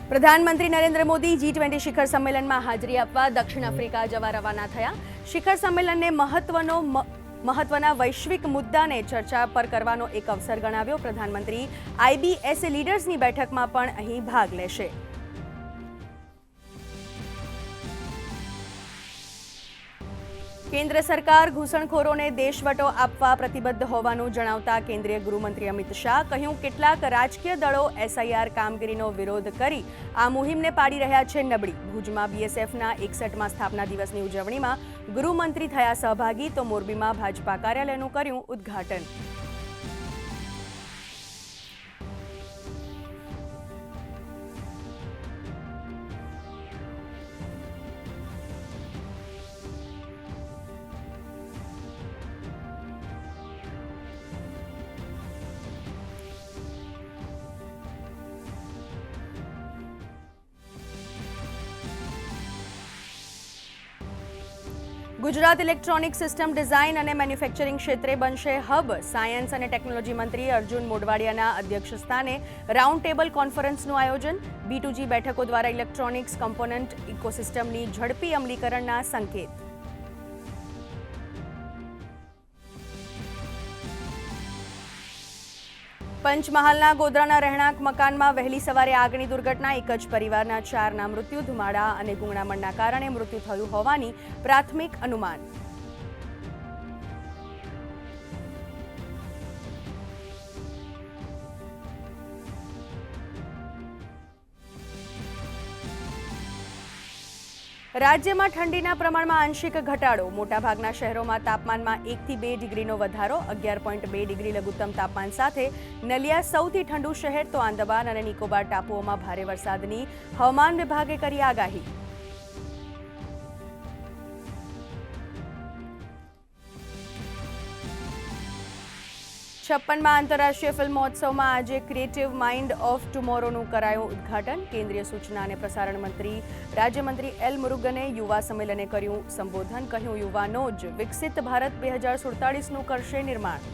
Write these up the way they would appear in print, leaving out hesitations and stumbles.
પ્રધાનમંત્રી નરેન્દ્ર મોદી G20 શિખર સંમેલનમાં હાજરી આપવા દક્ષિણ આફ્રિકા જવા રવાના થયા। શિખર સંમેલનને મહત્વના વૈશ્વિક મુદ્દાને ચર્ચા પર કરવાનો એક અવસર ગણાવ્યો। પ્રધાનમંત્રી IBS લીડર્સની બેઠકમાં પણ અહીં ભાગ લેશે। કેન્દ્ર સરકાર ઘૂસણખોરોને દેશવટો આપવા પ્રતિબદ્ધ હોવાનું જણાવતા કેન્દ્રીય ગૃહમંત્રી અમિત શાહ કહ્યું કેટલાક રાજકીય દળો SIR કામગીરીનો વિરોધ કરી આ મુહિમને પાડી રહ્યા છે નબળી। ભુજમાં BSFના 61મા સ્થાપના દિવસની ઉજવણીમાં ગૃહમંત્રી થયા સહભાગી તો મોરબીમાં ભાજપા કાર્યાલયનું કર્યું ઉદ્ઘાટન। ગુજરાત ઇલેક્ટ્રોનિક સિસ્ટમ ડિઝાઇન અને મેન્યુફેક્ચરિંગ ક્ષેત્રે બનશે હબ। સાયન્સ અને ટેકનોલોજી મંત્રી અર્જુન મોઢવાડિયાના અધ્યક્ષસ્થાને રાઉન્ડ ટેબલ કોન્ફરન્સનું આયોજન। B2G બેઠકો દ્વારા ઇલેક્ટ્રોનિક્સ કમ્પોનન્ટ ઇકોસિસ્ટમની ઝડપી અમલીકરણના સંકેત। પંચમહાલના ગોધરાના રહેણાંક મકાનમાં વહેલી સવારે આગની દુર્ઘટના। એક જ પરિવારના 4ના મૃત્યુ। ધુમાડા અને ગુંગળામણના કારણે મૃત્યુ થયું હોવાની પ્રાથમિક અનુમાન। રાજ્યમાં ઠંડીના પ્રમાણમાં આંશિક ઘટાડો। મોટાભાગના શહેરોમાં તાપમાનમાં 1 થી 2 ડિગ્રીનો વધારો। 11.2 ડિગ્રી લઘુત્તમ તાપમાન સાથે નલિયા સૌથી ઠંડુ શહેર તો આંદામાન અને નિકોબાર ટાપુઓમાં ભારે વરસાદની હવામાન વિભાગે કરી આગાહી। છપ્પનમાં આંતરરાષ્ટ્રીય ફિલ્મ મહોત્સવમાં આજે ક્રિએટિવ માઇન્ડ ઓફ ટુમોરોનું કરાયું ઉદ્ઘાટન। કેન્દ્રીય સૂચના અને પ્રસારણ મંત્રી રાજ્યમંત્રી L મુરુગને યુવા સંમેલને કર્યું સંબોધન। કહ્યું યુવાનો જ વિકસિત ભારત 2047નું કરશે નિર્માણ।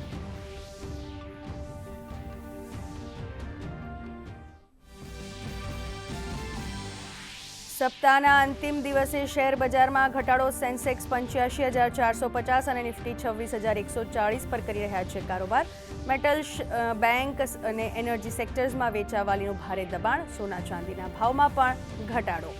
સપ્તાહના અંતિમ દિવસે શેર બજારમાં ઘટાડો। સેન્સેક્સ 85,450 અને નિફ્ટી 26,140 પર કરી રહ્યા છે કારોબાર। મેટલ્સ, બેંક અને એનર્જી સેક્ટર્સમાં વેચાવાલીનું ભારે દબાણ। સોના ચાંદીના ભાવમાં પણ ઘટાડો।